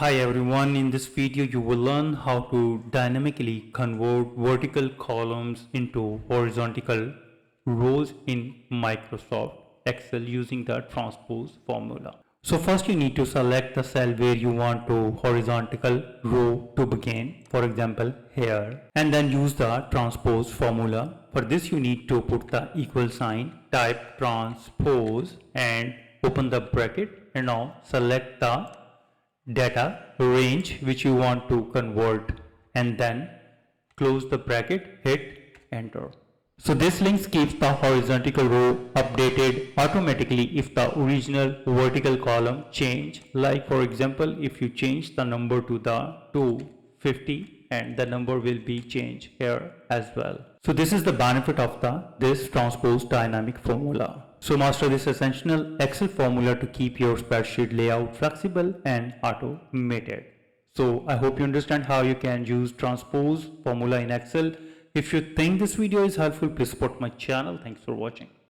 Hi everyone, in this video you will learn how to dynamically convert vertical columns into horizontal rows in Microsoft Excel using the transpose formula. So first you need to select the cell where you want to horizontal row to begin, for example here, and then use the transpose formula. For this you need to put the equal sign, type transpose and open the bracket, and now select the data range which you want to convert and then close the bracket, hit enter. So this link keeps the horizontal row updated automatically if the original vertical column change. Like for example, if you change the number to the 250 and the number will be changed here as well. So this is the benefit of this transpose dynamic formula. So master this essential Excel formula to keep your spreadsheet layout flexible and automated. So I hope you understand how you can use transpose formula in Excel. If you think this video is helpful, please support my channel. Thanks for watching.